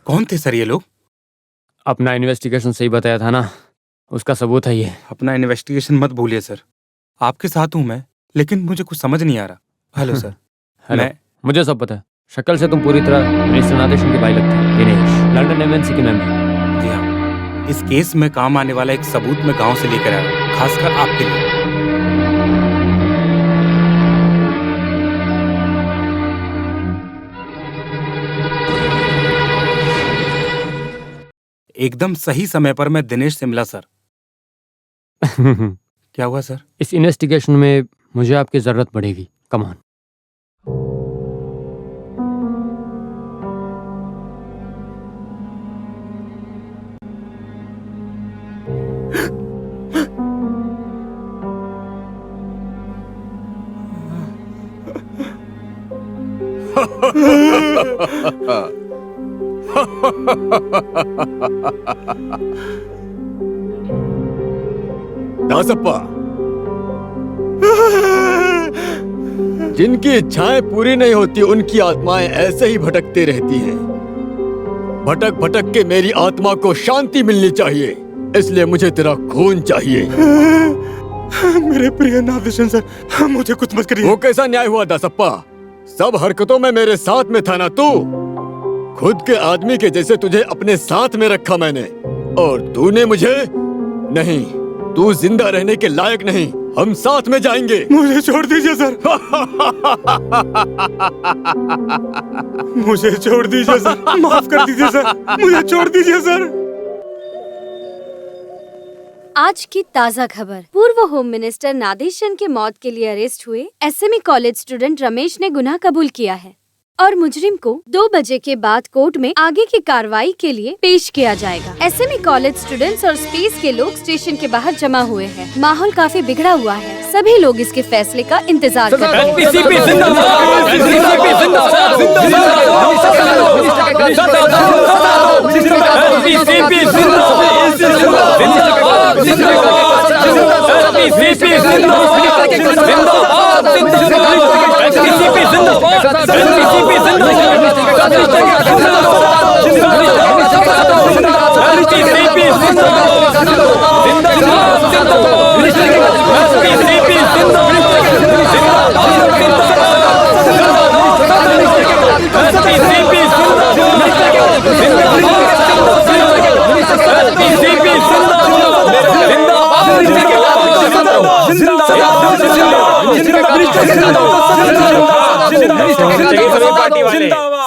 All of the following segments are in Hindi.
कौन थे सर ये लोग? अपना इन्वेस्टिगेशन सही बताया था ना, उसका सबूत है ये। अपना इन्वेस्टिगेशन मत भूलिए सर, आपके साथ हूं मैं, लेकिन मुझे कुछ समझ नहीं आ रहा। Hello sir. हेलो, मुझे सब पता है। शक्ल से तुम पूरी तरह मिनिस्टर नादेशन के भाई लगते हैं। दिनेश, लंदन एमएनसी के मेंबर। जी हाँ, इस केस में काम आने वाला एक सबूत मैं गांव से लेकर आया, खासकर आपके लिए। एकदम सही समय पर मैं दिनेश से मिला सर। क्या हुआ सर? इस इन्वेस्टिगेशन में मुझे आपकी जरूरत पड़ेगी। Come on. दासप्पा, जिनकी इच्छाएं पूरी नहीं होती उनकी आत्माएं ऐसे ही भटकती रहती हैं। भटक भटक के मेरी आत्मा को शांति मिलनी चाहिए, इसलिए मुझे तेरा खून चाहिए। मेरे प्रिय नादेशन सर, मुझे कुछ मत करिए। वो कैसा न्याय हुआ दासप्पा? सब हरकतों में मेरे साथ में था ना तू? खुद के आदमी के जैसे तुझे अपने साथ में रखा मैंने, और तूने मुझे नहीं। तू जिंदा रहने के लायक नहीं। हम साथ में जाएंगे। मुझे छोड़ दीजिए सर। मुझे छोड़ दीजिए सर, माफ कर दीजिए सर, मुझे छोड़ दीजिए सर। आज की ताज़ा खबर। पूर्व होम मिनिस्टर नादेशन के मौत के लिए अरेस्ट हुए एसएमई कॉलेज स्टूडेंट रमेश ने गुनाह कबूल किया है और मुजरिम को 2 बजे के बाद कोर्ट में आगे की कार्रवाई के लिए पेश किया जाएगा। एसएमई कॉलेज स्टूडेंट्स और स्पेस के लोग स्टेशन के बाहर जमा हुए हैं। माहौल काफी बिगड़ा हुआ है। सभी लोग इसके फैसले का इंतजार कर रहे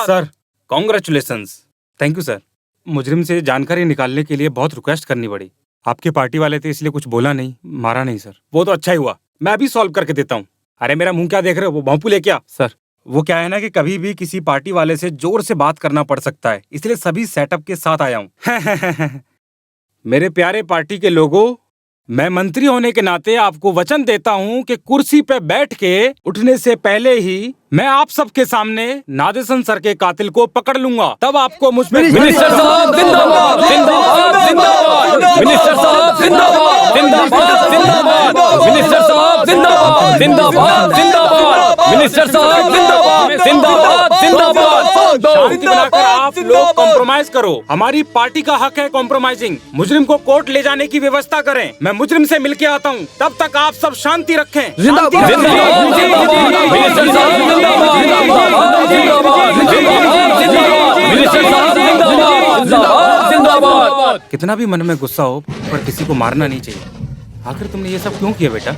sir congratulations, thank you sir. मुजरिम से जानकारी निकालने के लिए बहुत रिक्वेस्ट करनी पड़ी। आपके पार्टी वाले थे इसलिए कुछ बोला नहीं, मारा नहीं सर। वो तो अच्छा ही हुआ, मैं अभी सॉल्व करके देता हूँ। अरे मेरा मुंह क्या देख रहे हो, वो भोंपू ले क्या? सर वो क्या है ना कि कभी भी किसी पार्टी वाले से जोर से बात करना पड़ सकता है, इसलिए सभी सेटअप के साथ आया हूँ। मेरे प्यारे पार्टी के लोगों, मैं मंत्री होने के नाते आपको वचन देता हूं कि कुर्सी पे बैठ के उठने से पहले ही मैं आप सबके सामने नादेशन सर के कातिल को पकड़ लूंगा। तब आपको मुझ पे मिनिस्टर साहब जिंदाबाद, जिंदाबाद, मिनिस्टर साहब जिंदाबाद, जिंदाबाद, जिंदाबाद, मिनिस्टर साहब जिंदाबाद, जिंदाबाद, जिंदाबाद, मिनिस्टर साहब जिंदाबाद, जिंदाबाद, जिंदाबाद। शांति बनाकर आप लोग कॉम्प्रोमाइज करो। हमारी पार्टी का हक है कॉम्प्रोमाइजिंग। मुजरिम को कोर्ट ले जाने की व्यवस्था करें। मैं मुजरिम से मिलके आता हूँ, तब तक आप सब शांति रखें। जिंदाबाद, जिंदाबाद, जिंदाबाद, मिनिस्टर साहब जिंदाबाद, जिंदाबाद, जिंदाबाद, जिंदाबाद, मिनिस्टर साहब जिंदाबाद, जिंदाबाद, जिंदाबाद। कितना भी मन में गुस्सा हो, पर किसी को मारना नहीं चाहिए। आखिर तुमने ये सब क्यों किया बेटा?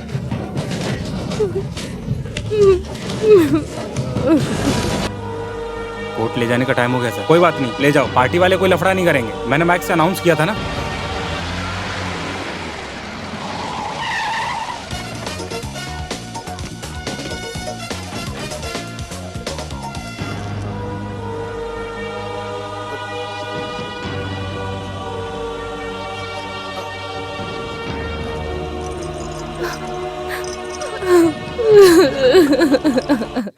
कोर्ट ले जाने का टाइम हो गया सर। कोई बात नहीं, ले जाओ। पार्टी वाले कोई लफड़ा नहीं करेंगे। मैंने माइक से अनाउंस किया था ना।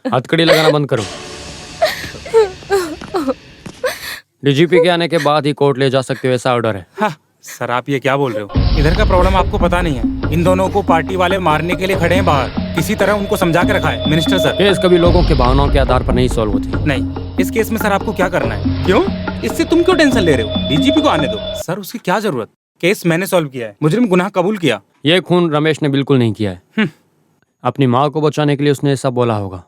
हथकड़ी लगाना बंद करो। डीजीपी के आने के बाद ही कोर्ट ले जा सकते हो, ऐसा ऑर्डर है। हाँ, सर आप ये क्या बोल रहे हो? इधर का प्रॉब्लम आपको पता नहीं है। इन दोनों को पार्टी वाले मारने के लिए खड़े हैं बाहर। किसी तरह उनको समझा के रखा है मिनिस्टर सर। केस कभी लोगों के भावनाओं के आधार पर नहीं सॉल्व होती। नहीं, इस केस में सर आपको क्या करना है? क्यों? इससे तुम क्यों टेंशन ले रहे हो? डीजीपी को आने दो। सर उसकी क्या जरूरत? केस मैंने सॉल्व किया है। मुजरिम गुनाह कबूल किया। ये खून रमेश ने बिल्कुल नहीं किया है। अपनी माँ को बचाने के लिए उसने ऐसा बोला होगा।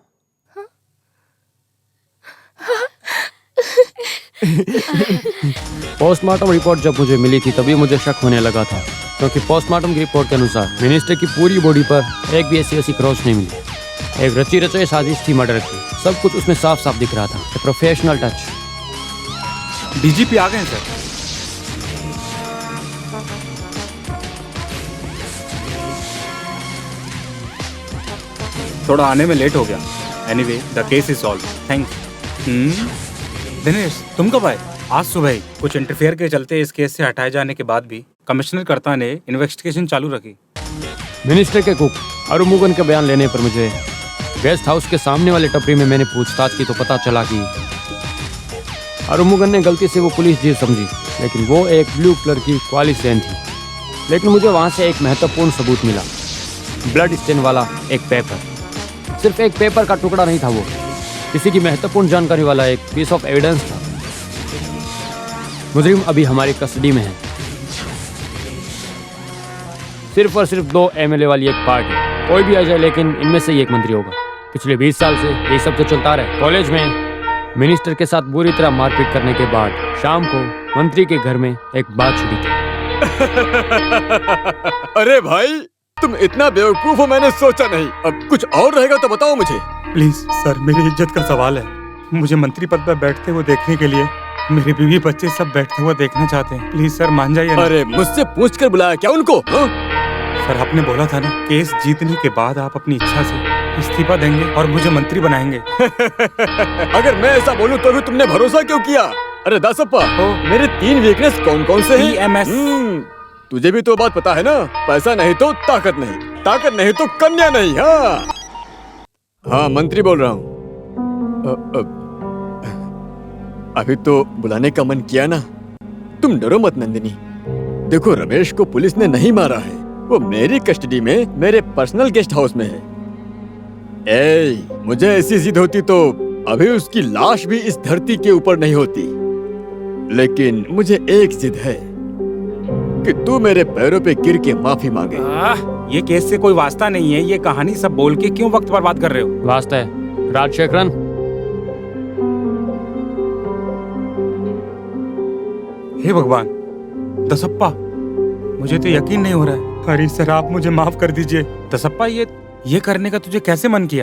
पोस्टमार्टम रिपोर्ट जब मुझे मिली थी तभी मुझे शक होने लगा था, क्योंकि पोस्टमार्टम की रिपोर्ट के अनुसार मिनिस्टर की पूरी बॉडी पर एक भी ऐसी क्रॉच नहीं मिली। एक रची रचाई साजिश थी मर्डर की। सब कुछ उसमें साफ साफ दिख रहा था। Professional touch. डीजीपी आ गए सर। थोड़ा आने में लेट हो गया। Anyway the case is solve. Thanks. Dinesh तुम कब आए? आज सुबह ही। कुछ इंटरफेयर के चलते इस केस से हटाए जाने के बाद भी कमिश्नर कर्ता ने इन्वेस्टिगेशन चालू रखी। मिनिस्टर के कुक अरुमुगन के बयान लेने पर मुझे गेस्ट हाउस के सामने वाले टपरी में मैंने पूछताछ की तो पता चला कि अरुमुगन ने गलती से वो पुलिस जीप समझी, लेकिन वो एक ब्लू कलर की क्वालिस वैन थी। लेकिन मुझे वहाँ से एक महत्वपूर्ण सबूत मिला। ब्लड स्टेन वाला एक पेपर। सिर्फ एक पेपर का टुकड़ा नहीं था, वो किसी की महत्वपूर्ण जानकारी वाला एक पीस ऑफ एविडेंस था। मुजरिम अभी हमारी कस्टडी में है। सिर्फ और सिर्फ 2 एमएलए वाली एक पार्टी। कोई भी आ जाए, लेकिन इनमें से ही एक मंत्री होगा। पिछले 20 साल से यही सब तो चलता रहा। कॉलेज में मिनिस्टर के साथ बुरी तरह मारपीट करने के बाद शाम को मंत्री के घर में एक बात छिड़ी थी। अरे भाई, तुम इतना बेवकूफ हो मैंने सोचा नहीं। अब कुछ और रहेगा तो बताओ मुझे। प्लीज सर, मेरी इज्जत का सवाल है। मुझे मंत्री पद पर बैठते हुए देखने के लिए मेरे बीवी बच्चे सब बैठते हुए देखना चाहते हैं। प्लीज सर मान जाइए ना। अरे मुझसे पूछ कर बुलाया क्या उनको? सर आपने बोला था ना, केस जीतने के बाद आप अपनी इच्छा से इस्तीफा देंगे और मुझे मंत्री बनाएंगे। अगर मैं ऐसा बोलूं तो भी तुमने भरोसा क्यों किया? अरे दासप्पा, मेरे 3 वीकनेस कौन कौन से हैं? EMS। तुझे भी तो बात पता है ना। पैसा नहीं तो ताकत नहीं, ताकत नहीं तो कन्या नहीं। हाँ मंत्री बोल रहा हूँ। अभी तो बुलाने का मन किया ना। तुम डरो मत नंदिनी। देखो रमेश को पुलिस ने नहीं मारा है। वो मेरी कस्टडी में मेरे पर्सनल गेस्ट हाउस में है। मुझे ऐसी जिद होती तो अभी उसकी लाश भी इस धरती के ऊपर नहीं होती। लेकिन मुझे एक जिद है कि तू मेरे पैरों पे गिर के माफी मांगे। ये केस से कोई वास्ता नहीं है। ये कहानी सब बोल के क्यों वक्त बर्बाद कर रहे हो? वास्ता है राजशेखरन। हे भगवान, दसप्पा मुझे तो यकीन नहीं हो रहा है। अरे सर आप मुझे माफ कर दीजिए। दसप्पा ये करने का तुझे कैसे मन किया?